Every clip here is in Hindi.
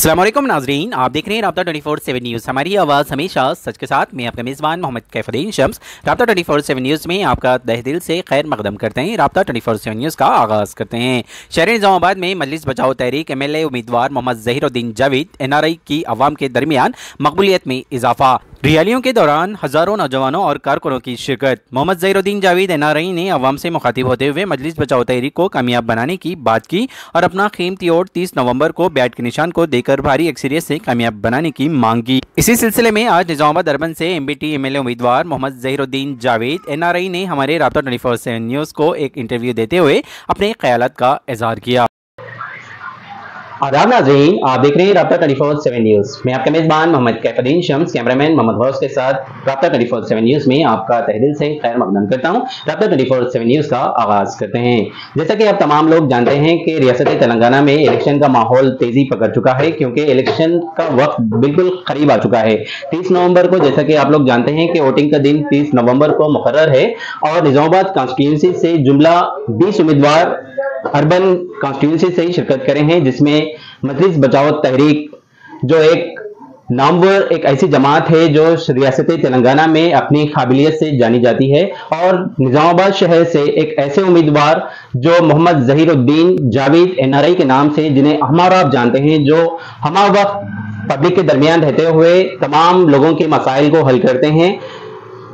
अस्सलाम वालेकुम नाजरीन, आप देख रहे हैं राब्ता 24/7 न्यूज़। हमारी आवाज़ हमेशा सच के साथ। मैं आपका मेज़बान मोहम्मद कैफुद्दीन शम्स राब्ता 24/7 न्यूज़ में आपका तहे दिल से खैर मकदम करते हैं। राब्ता 24/7 न्यूज़ का आगाज़ करते हैं। शहर निज़ामाबाद में मजलिस बचाओ तहरीक MLA उम्मीदवार मोहम्मद ज़हीरुद्दीन जावेद NRI की अवाम के दरमियान मकबूलियत में इजाफा। रैलियों के दौरान हज़ारों नौजवानों और कारकुनों की शिरकत। मोहम्मद ज़हीरुद्दीन जावेद NRI ने अवाम से मुखातिब होते हुए मजलिस बचाओ तहरीक को कामयाब बनाने की बात की और अपना कीमती वोट 30 नवंबर को बैट के निशान को देकर भारी अक्सरियत से कामयाब बनाने की मांग की। इसी सिलसिले में आज निज़ामाबाद अर्बन से MBT MLA उम्मीदवार मोहम्मद ज़हीरुद्दीन जावेद NRI ने हमारे राब्ता 24/7 न्यूज़ को एक इंटरव्यू देते हुए अपने ख्यालात का इज़हार किया। आदाब नाज़रीन, आप देख रहे हैं राब्ता 24/7 न्यूज़। मैं आपका मेज़बान मोहम्मद कैफुद्दीन शम्स, कैमरामैन मोहम्मद गौस के साथ राब्ता 24/7 न्यूज़ में आपका तहे दिल से खैर मकदम करता हूं। राब्ता 24/7 न्यूज़ का आगाज़ करते हैं। जैसा कि आप तमाम लोग जानते हैं कि रियासत तेलंगाना में इलेक्शन का माहौल तेज़ी पकड़ चुका है, क्योंकि इलेक्शन का वक्त बिल्कुल करीब आ चुका है। 30 नवंबर को, जैसा कि आप लोग जानते हैं कि वोटिंग का दिन 30 नवंबर को मुकर्रर है और निज़ामाबाद कॉन्स्टिट्यूंसी से जुमला 20 उम्मीदवार अर्बन कॉन्स्टिट्यूंसी से ही शिरकत करें हैं, जिसमें मजलिस बचाओ तहरीक जो एक नामवर एक ऐसी जमात है जो रियासत तेलंगाना में अपनी काबिलियत से जानी जाती है, और निज़ामाबाद शहर से एक ऐसे उम्मीदवार जो मोहम्मद ज़हीरुद्दीन जावेद NRI के नाम से, जिन्हें हमारा आप जानते हैं, जो हमा वक्त पब्लिक के दरमियान रहते हुए तमाम लोगों के मसाइल को हल करते हैं।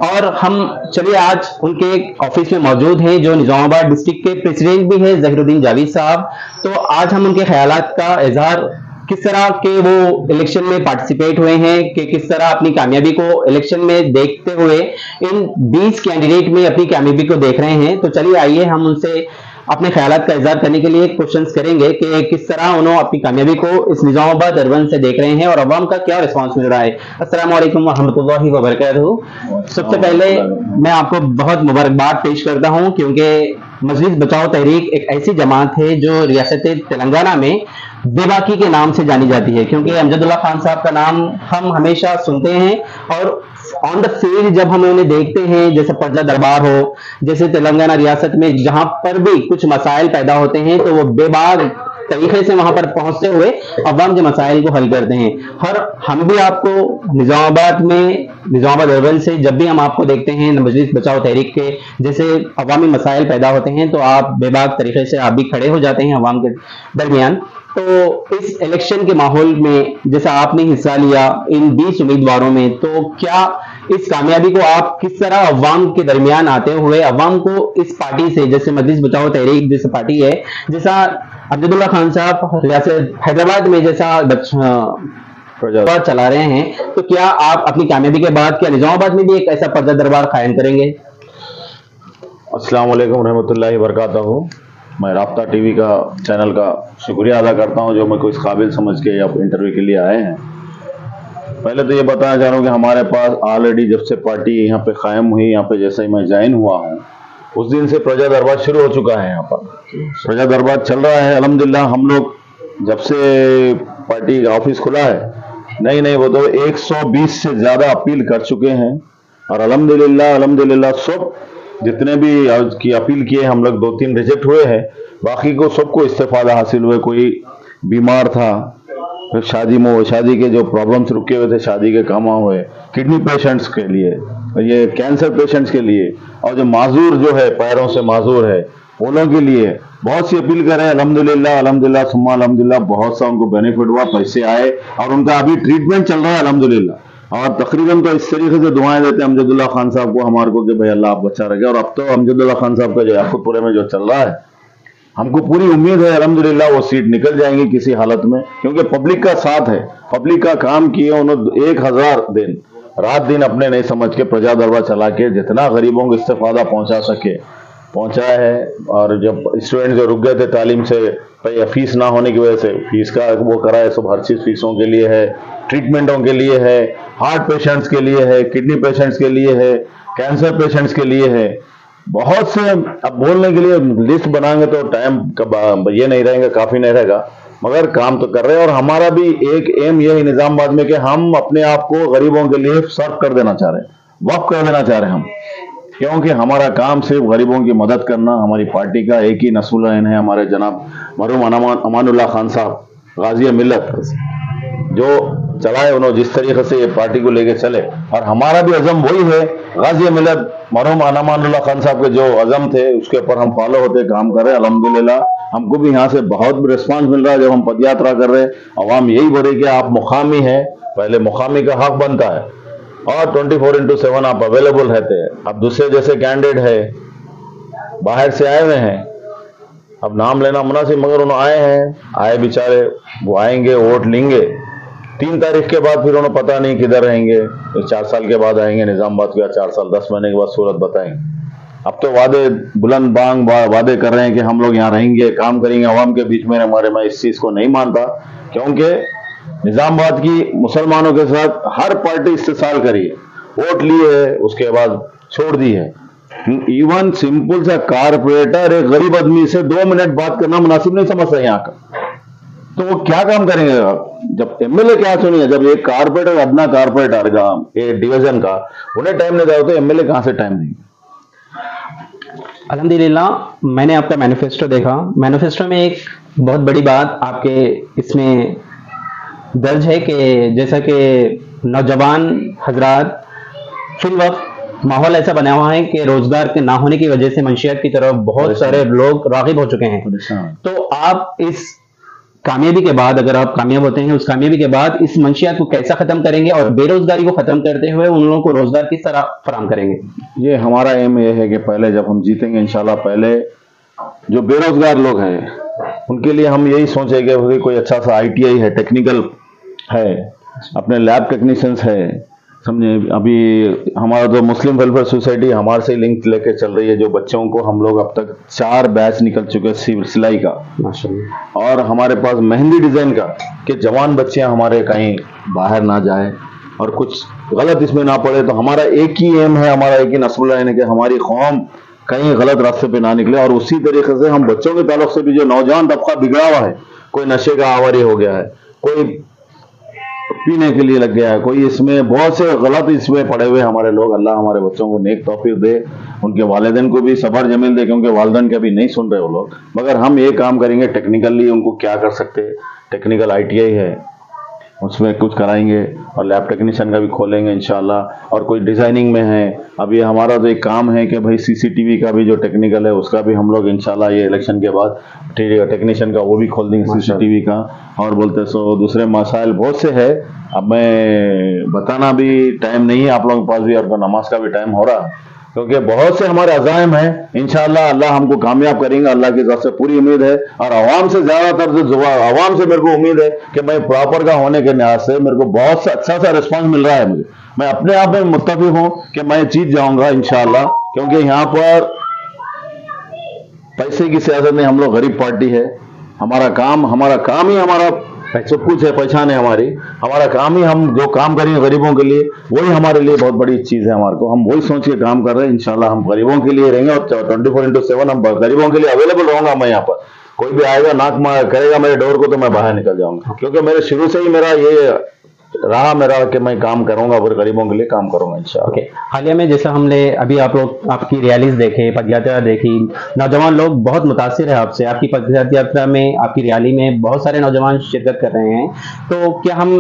और हम चलिए आज उनके ऑफिस में मौजूद हैं, जो निज़ामाबाद डिस्ट्रिक्ट के प्रेसिडेंट भी हैं ज़हीरुद्दीन जावेद साहब। तो आज हम उनके ख्यालात का इजहार, किस तरह के वो इलेक्शन में पार्टिसिपेट हुए हैं, कि किस तरह अपनी कामयाबी को इलेक्शन में देखते हुए इन 20 कैंडिडेट में अपनी कामयाबी को देख रहे हैं। तो चलिए आइए हम उनसे अपने ख्यालात का इजहार करने के लिए क्वेश्चंस करेंगे कि किस तरह उन्होंने अपनी कामयाबी को इस निज़ामाबाद अर्बन से देख रहे हैं और अवाम का क्या रिस्पांस मिल रहा है। अस्सलाम वालेकुम रहमतुल्लाहि व बरकातहू। सबसे पहले मैं आपको बहुत मुबारकबाद पेश करता हूं, क्योंकि मजलिस बचाओ तहरीक एक ऐसी जमात है जो रियासत तेलंगाना में बेबाकी के नाम से जानी जाती है, क्योंकि अमजदुल्ला खान साहब का नाम हम हमेशा सुनते हैं और ऑन द फील्ड जब हम उन्हें देखते हैं, जैसे प्रजा दरबार हो, जैसे तेलंगाना रियासत में जहां पर भी कुछ मसाइल पैदा होते हैं तो वो बेबाक तरीके से वहां पर पहुंचते हुए अवाम के मसाइल को हल करते हैं। हम भी आपको निज़ामाबाद अर्बन से जब भी हम आपको देखते हैं मजलिस बचाओ तहरीक के जैसे अवामी मसाइल पैदा होते हैं तो आप बेबाक तरीके से आप भी खड़े हो जाते हैं अवाम के दरमियान। तो इस इलेक्शन के माहौल में जैसा आपने हिस्सा लिया इन 20 उम्मीदवारों में, तो क्या इस कामयाबी को आप किस तरह अवाम के दरमियान आते हुए अवाम को इस पार्टी से, जैसे मजलिस बचाओ तहरीक जैसे पार्टी है, जैसा अब्दुल्ला खान साहब रियासत हैदराबाद में जैसा प्रजा चला रहे हैं, तो क्या आप अपनी कामयाबी के बाद क्या निज़ामाबाद में भी एक ऐसा प्रजा दरबार कायम करेंगे? अस्सलाम वालेकुम रहमतुल्लाहि व बरकातहू। मैं राब्ता टीवी का चैनल का शुक्रिया अदा करता हूं, जो मैं को इस काबिल समझ के आप इंटरव्यू के लिए आए हैं। पहले तो ये बताना चाह रहा हूं कि हमारे पास ऑलरेडी जब से पार्टी यहाँ पे कायम हुई, यहाँ पे जैसे ही मैं ज्वाइन हुआ हूँ उस दिन से प्रजा दरबार शुरू हो चुका है। यहाँ पर प्रजा दरबार चल रहा है अल्हम्दुलिल्लाह। हम लोग जब से पार्टी का ऑफिस खुला है नहीं वो तो 120 से ज्यादा अपील कर चुके हैं, और अल्हम्दुलिल्लाह सब जितने भी की अपील किए हम लोग 2-3 रिजेक्ट हुए हैं, बाकी को सबको इस्तेफादा हासिल हुए। कोई बीमार था, शादी के जो प्रॉब्लम्स रुके हुए थे, शादी के काम हुए, किडनी पेशेंट्स के लिए, ये कैंसर पेशेंट्स के लिए, और जो माजूर जो है पैरों से माजूर है उन लोगों के लिए बहुत सी अपील करें। अल्हम्दुलिल्लाह सुम्मा अल्हम्दुलिल्लाह बहुत सा उनको बेनिफिट हुआ, पैसे आए और उनका अभी ट्रीटमेंट चल रहा है अल्हम्दुलिल्लाह। और तकरीबन तो इस तरीके से दुआएं देते हैं अमजदुल्ला खान साहब को, हमारे को, कि भाई अल्लाह आप बचा रखे। और अब तो अमजदुल्ला खान साहब का जो याकूतपुरे में जो चल रहा है, हमको पूरी उम्मीद है अल्हम्दुलिल्लाह वो सीट निकल जाएंगी किसी हालत में, क्योंकि पब्लिक का साथ है, पब्लिक का काम किए उन्होंने 1000 दिन रात दिन अपने नहीं समझ के प्रजा दरबार चला के जितना गरीबों को इस्तेफादा पहुंचा सके पहुंचाया है। और जब स्टूडेंट जो रुक गए थे तालीम से, फीस ना होने की वजह से फीस का वो करा है, सब हर चीज फीसों के लिए है, ट्रीटमेंटों के लिए है, हार्ट पेशेंट्स के लिए है, किडनी पेशेंट्स के लिए है, कैंसर पेशेंट्स के लिए है, बहुत से। अब बोलने के लिए लिस्ट बनाएंगे तो टाइम ये नहीं रहेगा, काफी नहीं रहेगा, मगर काम तो कर रहे हैं। और हमारा भी एक एम ये है निजामाबाद में कि हम अपने आप को गरीबों के लिए सर्व कर देना चाह रहे हैं, वक्फ कर देना चाह रहे हैं हम, क्योंकि हमारा काम सिर्फ गरीबों की मदद करना। हमारी पार्टी का एक ही नस्ल है हमारे जनाब मरहूम अमानुल्लाह खान साहब गाजी मिल्लत, जो चलाए उन्होंने जिस तरीके से ये पार्टी को लेके चले, और हमारा भी अज़म वही है। गाजी मिलत मरहूम अनामानुल्लाह खान साहब के जो अज़म थे उसके ऊपर हम फॉलो होते काम कर रहे हैं। अल्हम्दुलिल्लाह हमको भी यहाँ से बहुत रिस्पांस मिल रहा है। जब हम पदयात्रा कर रहे हैं अवाम यही बोले कि आप मुकामी हैं, पहले मुकामी का हक बनता है, और 24/7 आप अवेलेबल रहते हैं। अब दूसरे जैसे कैंडिडेट है बाहर से आए हुए हैं, अब नाम लेना मुनासिब, मगर उन्होंने आए हैं, आए बेचारे, वो आएंगे वोट लेंगे, 3 तारीख के बाद फिर उन्हें पता नहीं किधर रहेंगे। 4 साल के बाद आएंगे निजामाबाद को, या 4 साल 10 महीने के बाद सूरत बताएंगे। अब तो वादे बुलंद बांग वादे कर रहे हैं कि हम लोग यहाँ रहेंगे, काम करेंगे अवाम के बीच में। हमारे मैं इस चीज को नहीं मानता, क्योंकि निजामाबाद की मुसलमानों के साथ हर पार्टी इस्तेसाल करी है, वोट लिए है, उसके बाद छोड़ दी है। इवन सिंपल सा कारपोरेटर एक गरीब आदमी से 2 मिनट बात करना मुनासिब नहीं समझता यहाँ का, तो वो क्या काम करेंगे? जब एमएलए क्या सुनिए, जब एक कारपोरेटर अदना कारपोरेटर का एक डिवीजन का उन्हें टाइम नहीं देता तो एमएलए कहां से टाइम देंगे? अल्हम्दुलिल्लाह मैंने आपका मैनिफेस्टो देखा। मैनिफेस्टो में एक बहुत बड़ी बात आपके इसमें दर्ज है कि जैसा कि नौजवान हजरात फिल वक्त माहौल ऐसा बना हुआ है कि रोजगार के ना होने की वजह से मंशियात की तरफ बहुत सारे लोग रागिब हो चुके हैं। तो आप इस कामयाबी के बाद, अगर आप कामयाब होते हैं, उस कामयाबी के बाद इस मंशियात को कैसा खत्म करेंगे और बेरोजगारी को खत्म करते हुए उन लोगों को रोजगार किस तरह फराहम करेंगे? ये हमारा एम ये है कि पहले जब हम जीतेंगे इंशाल्लाह, पहले जो बेरोजगार लोग हैं उनके लिए हम यही सोचेंगे कि कोई अच्छा सा आईटीआई है, टेक्निकल है, अपने लैब टेक्नीशियंस है, समझे। अभी हमारा जो मुस्लिम वेलफेयर सोसाइटी हमारे से लिंक लेके चल रही है, जो बच्चों को हम लोग अब तक 4 बैच निकल चुके हैं सिलाई का, माशाल्लाह, और हमारे पास मेहंदी डिजाइन का, कि जवान बच्चियां हमारे कहीं बाहर ना जाए और कुछ गलत इसमें ना पड़े। तो हमारा एक ही एम है, हमारा एक ही नस्ल है कि हमारी कौम कहीं गलत रास्ते पे ना निकले। और उसी तरीके से हम बच्चों के ताल्लुक से भी जो नौजवान तबका बिगड़ा हुआ है, कोई नशे का आवारी हो गया है, कोई पीने के लिए लग गया है, कोई इसमें बहुत से गलत इसमें पड़े हुए हमारे लोग, अल्लाह हमारे बच्चों को नेक तौफीक दे, उनके वालिदैन को भी सबर जमील दे, क्योंकि वालिदैन कभी नहीं सुन रहे वो लोग। मगर हम ये काम करेंगे टेक्निकली, उनको क्या कर सकते हैं, टेक्निकल आईटीआई है उसमें कुछ कराएंगे, और लैब टेक्नीशियन का भी खोलेंगे इंशाल्लाह। और कोई डिजाइनिंग में है, अब ये हमारा तो एक काम है कि भाई सीसीटीवी का भी जो टेक्निकल है उसका भी हम लोग इंशाल्लाह ये इलेक्शन के बाद टेक्नीशियन का वो भी खोल देंगे, सीसीटीवी का। और बोलते सो दूसरे मसाइल बहुत से है, अब मैं बताना भी टाइम नहीं है आप लोगों के पास भी, और नमाज का भी टाइम हो रहा, क्योंकि बहुत से हमारे अज़ाइम हैं। इंशाल्लाह अल्लाह हमको कामयाब करेंगे, अल्लाह की तरफ से पूरी उम्मीद है। और आवाम से ज्यादातर जो आवाम से मेरे को उम्मीद है कि मैं प्रॉपर का होने के लिहाज से मेरे को बहुत सा अच्छा सा रिस्पांस मिल रहा है। मुझे, मैं अपने आप में मुत्तफिक हूं कि मैं जीत जाऊंगा इंशाल्लाह, क्योंकि यहाँ पर पैसे की सियासत में हम लोग गरीब पार्टी है। हमारा काम ही हमारा सब कुछ है, पहचान है हमारा काम ही, हम जो काम करेंगे गरीबों के लिए वही हमारे लिए बहुत बड़ी चीज है। हमारे को हम वही सोच के काम कर रहे हैं। इंशाल्लाह हम गरीबों के लिए रहेंगे, और 24/7 हम गरीबों के लिए अवेलेबल रहूंगा। मैं यहाँ पर कोई भी आएगा नाक मार करेगा मेरे डोर को तो मैं बाहर निकल जाऊंगा, क्योंकि मेरे शुरू से ही मेरा ये रहा मेरा कि मैं काम करूंगा और गरीबों के लिए काम करूंगा इंशाल्लाह। ओके, हालिया में जैसा हमने अभी आप लोग आपकी रैलीज देखे, पदयात्रा देखी, नौजवान लोग बहुत मुतासिर है आपसे। आपकी पदयात्रा में, आपकी रैली में बहुत सारे नौजवान शिरकत कर रहे हैं। तो क्या हम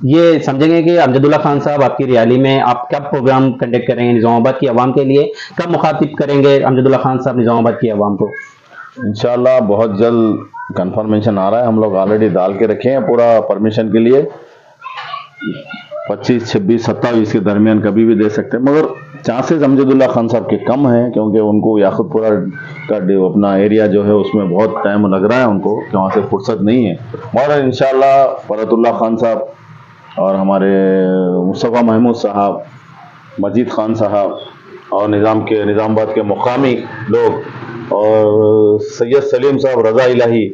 ये समझेंगे कि अमजदुल्ला खान साहब आपकी रैली में आप कब प्रोग्राम कंडक्ट करेंगे निजामाबाद की आवाम के लिए, कब मुखातिब करेंगे अमजदुल्ला खान साहब निजामाबाद की आवाम को? इंशाल्लाह बहुत जल्द कंफर्मेशन आ रहा है, हम लोग ऑलरेडी डाल के रखे हैं पूरा परमिशन के लिए। 25, 26, 27 के दरमियान कभी भी दे सकते हैं, मगर चांसेस अमजदुल्ला खान साहब के कम हैं, क्योंकि उनको याकुतपुरा का अपना एरिया जो है उसमें बहुत टाइम लग रहा है उनको, कि वहाँ से फुर्सत नहीं है। मगर इंशाल्लाह फरतुल्ला खान साहब और हमारे मुस्तफ़ा महमूद साहब, मजीद खान साहब और निज़ामाबाद के मुकामी लोग, और सैयद सलीम साहब रज़ा इलाही,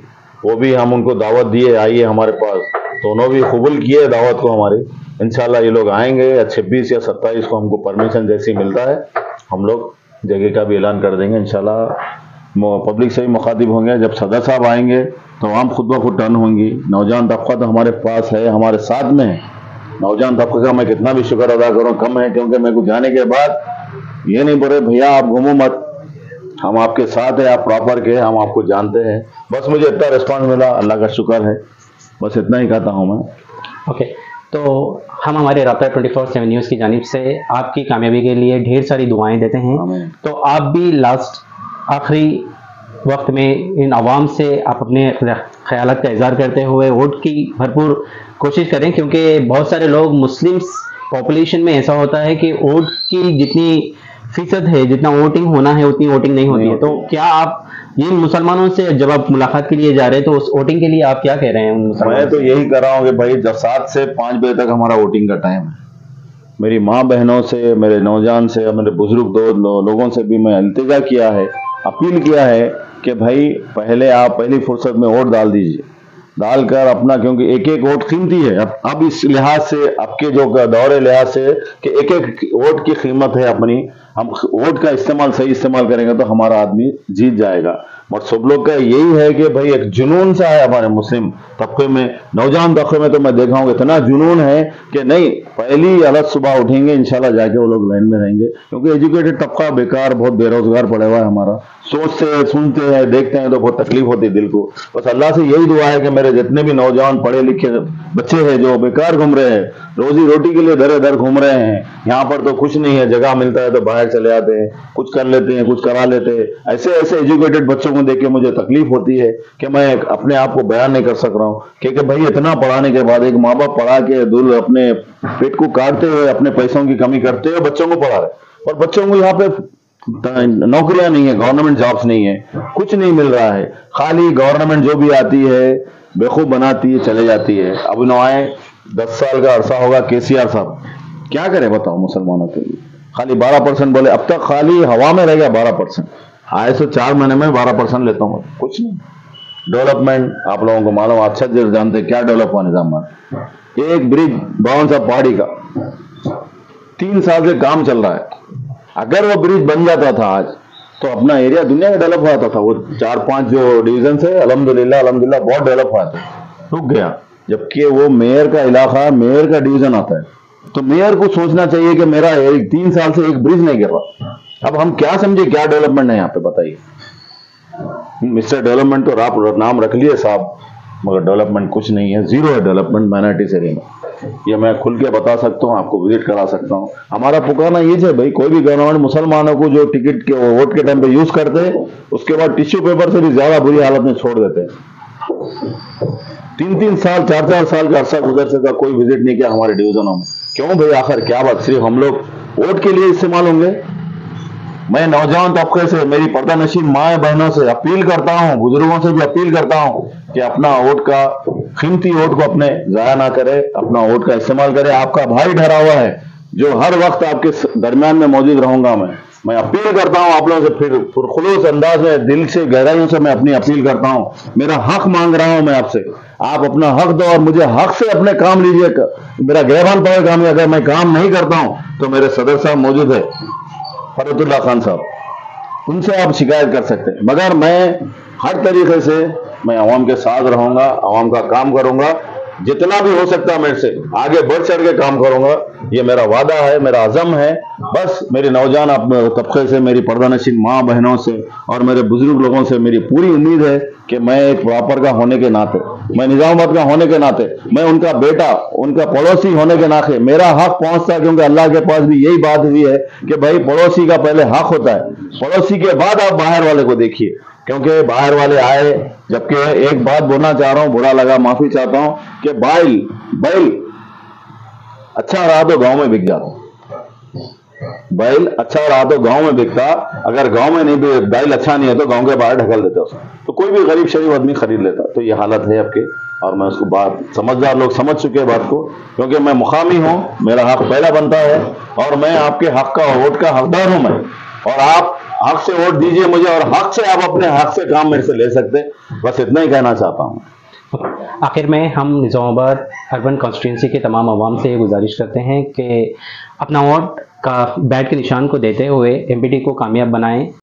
वो भी हम उनको दावत दिए आइए हमारे पास, तो उन्होंने भी कबूल किए दावत को हमारी। इंशाल्लाह ये लोग आएंगे, या 26 या 27 को हमको परमिशन जैसी मिलता है हम लोग जगह का भी ऐलान कर देंगे इंशाल्लाह। पब्लिक से भी मुखातिब होंगे। जब सदर साहब आएंगे तो आम खुद ब खुद टर्न होंगी। नौजवान तबका तो हमारे पास है, हमारे साथ में है। नौजवान तबके का मैं कितना भी शुक्र अदा करूँ कम है, क्योंकि मेरे को जाने के बाद ये नहीं बोले भैया आप घूमो मत, हम आपके साथ हैं, आप प्रॉपर के, हम आपको जानते हैं। बस मुझे इतना रिस्पॉन्स मिला, अल्लाह का शुक्र है, बस इतना ही कहता हूँ मैं। ओके, तो हम हमारे राब्ता 24/7 न्यूज़ की जानिब से आपकी कामयाबी के लिए ढेर सारी दुआएं देते हैं। आमीन। तो आप भी लास्ट आखिरी वक्त में इन आवाम से आप अपने ख्यालात का इजहार करते हुए वोट की भरपूर कोशिश करें, क्योंकि बहुत सारे लोग मुस्लिम्स पॉपुलेशन में ऐसा होता है कि वोट की जितनी फीसद है, जितना वोटिंग होना है उतनी वोटिंग नहीं होती है। तो क्या आप जिन मुसलमानों से जब आप मुलाकात के लिए जा रहे हैं तो उस वोटिंग के लिए आप क्या कह रहे हैं उन मुसलमानों मैं तो यही कर रहा हूँ कि भाई जब 7 से 5 बजे तक हमारा वोटिंग का टाइम है। मेरी माँ बहनों से, मेरे नौजवान से, मेरे बुजुर्ग लोगों से भी मैं इल्तिजा किया है, अपील किया है कि भाई पहले आप पहली फुर्सत में वोट डाल दीजिए, डालकर अपना, क्योंकि एक एक वोट कीमती है। अब इस लिहाज से, आपके जो दौरे लिहाज से कि एक एक वोट की कीमत है अपनी, हम वोट का इस्तेमाल सही इस्तेमाल करेंगे तो हमारा आदमी जीत जाएगा। और सब लोग का यही है कि भाई एक जुनून सा है हमारे मुस्लिम तबके में, नौजवान तबके में तो मैं देखा हूँ इतना जुनून है कि नहीं, पहली अलग सुबह उठेंगे इंशाल्लाह जाके वो लोग लाइन में रहेंगे, क्योंकि एजुकेटेड तबका बेकार, बहुत बेरोजगार पड़ा हुआ है हमारा। सोचते हैं, सुनते हैं, देखते हैं तो बहुत तकलीफ होती है दिल को। बस अल्लाह से यही दुआ है कि मेरे जितने भी नौजवान पढ़े लिखे बच्चे हैं जो बेकार घूम रहे हैं, रोजी रोटी के लिए दर दर घूम रहे हैं, यहाँ पर तो कुछ नहीं है, जगह मिलता है तो बाहर चले आते हैं, कुछ कर लेते हैं, कुछ करा लेते हैं, ऐसे ऐसे एजुकेटेड बच्चों को देख के मुझे तकलीफ होती है कि मैं अपने आप को बयान नहीं कर सक रहा हूँ। क्योंकि भाई इतना पढ़ाने के बाद एक माँ बाप पढ़ा के दूर अपने पेट को काटते हुए, अपने पैसों की कमी करते हुए बच्चों को पढ़ा रहे, और बच्चों को यहाँ पे नौकरियां नहीं है, गवर्नमेंट जॉब्स नहीं है, कुछ नहीं मिल रहा है। खाली गवर्नमेंट जो भी आती है बेवकूफ बनाती है, चले जाती है। अब आए 10 साल का अरसा होगा केसीआर साहब, क्या करे बताओ मुसलमानों के लिए? खाली 12% बोले, अब तक खाली हवा में रह गया 12%। आए तो 4 महीने में 12% लेता हूँ, कुछ नहीं। डेवलपमेंट आप लोगों को मालूम, अच्छा जानते क्या डेवलप हुआ निजाम में। एक ब्रिज बावन साहब पहाड़ी का 3 साल से काम चल रहा है। अगर वो ब्रिज बन जाता था आज तो अपना एरिया दुनिया में डेवलप हुआ था। वो 4-5 जो डिवीजन है अल्हम्दुलिल्लाह बहुत डेवलप हुआ था, रुक गया। जबकि वो मेयर का इलाका, मेयर का डिवीजन आता है, तो मेयर को सोचना चाहिए कि मेरा 3 साल से एक ब्रिज नहीं गिर रहा। अब हम क्या समझे क्या डेवलपमेंट है यहाँ पे, बताइए। मिस्टर डेवलपमेंट तो नाम रख लिए साहब, मगर डेवलपमेंट कुछ नहीं है, जीरो है डेवलपमेंट माइनॉरिटी एरिया में। ये मैं खुल के बता सकता हूँ, आपको विजिट करा सकता हूँ। हमारा पुकारना ये है भाई, कोई भी गवर्नमेंट मुसलमानों को जो टिकट के वोट के टाइम पे यूज करते हैं, उसके बाद टिश्यू पेपर से भी ज्यादा बुरी हालत में छोड़ देते हैं। 3-3 साल 4-4 साल का अरसा गुजर सका, कोई विजिट नहीं किया हमारे डिवीजनों में। क्यों भाई, आखिर क्या बात, सिर्फ हम लोग वोट के लिए इस्तेमाल होंगे? मैं नौजवान तबके से, मेरी पर्दा नशीन माए बहनों से अपील करता हूँ, बुजुर्गों से भी अपील करता हूँ कि अपना वोट का, कीमती वोट को अपने जाया ना करे, अपना वोट का इस्तेमाल करे। आपका भाई ठहरा हुआ है जो हर वक्त आपके दरमियान में मौजूद रहूंगा। मैं अपील करता हूँ आप लोगों से, फिर पुरखुलूस अंदाज में, दिल से, गहराइयों से मैं अपनी अपील करता हूँ। मेरा हक मांग रहा हूँ मैं आपसे, आप अपना हक दो और मुझे हक से अपने काम लीजिए। मेरा गैरबान पाए काम, अगर मैं काम नहीं करता हूँ तो मेरे सदर साहब मौजूद है, फरतुल्लाह खान साहब, उनसे आप शिकायत कर सकते हैं। मगर मैं हर तरीके से मैं आवाम के साथ रहूंगा, आवाम का काम करूंगा, जितना भी हो सकता है मेरे से आगे बढ़ चढ़ के काम करूंगा। ये मेरा वादा है, मेरा अज़म है। बस मेरे नौजवान तबके से, मेरी पर्दानशीन माँ बहनों से और मेरे बुजुर्ग लोगों से मेरी पूरी उम्मीद है कि मैं एक प्रॉपर का होने के नाते, मैं निजामाबाद का होने के नाते, मैं उनका बेटा, उनका पड़ोसी होने के नाते मेरा हक पहुंचता है। क्योंकि अल्लाह के पास भी यही बात हुई है कि भाई पड़ोसी का पहले हक होता है, पड़ोसी के बाद आप बाहर वाले को देखिए। क्योंकि बाहर वाले आए, जबकि एक बात बोलना चाह रहा हूं, बुरा लगा माफी चाहता हूं कि बैल अच्छा रहा तो गांव में बिक जाता, बैल अच्छा रहा तो गांव में बिकता, अगर गांव में नहीं बैल अच्छा नहीं है तो गांव के बाहर ढकल देते उसको, तो कोई भी गरीब शरीफ आदमी खरीद लेता। तो ये हालत है आपके, और मैं उसको बात, समझदार लोग समझ चुके हैं बात को, क्योंकि मैं मुकामी हूं, मेरा हक पहला बनता है और मैं आपके हक का, वोट का हकदार हूं मैं, और आप हक से वोट दीजिए मुझे, और हक से आप अपने हक से काम मेरे से ले सकते। बस इतना ही कहना चाहता हूं। आखिर में हम निजामाबाद अर्बन कॉन्स्टिट्यूंसी के तमाम अवाम से ये गुजारिश करते हैं कि अपना वोट का बैट के निशान को देते हुए एमपीटी को कामयाब बनाएं।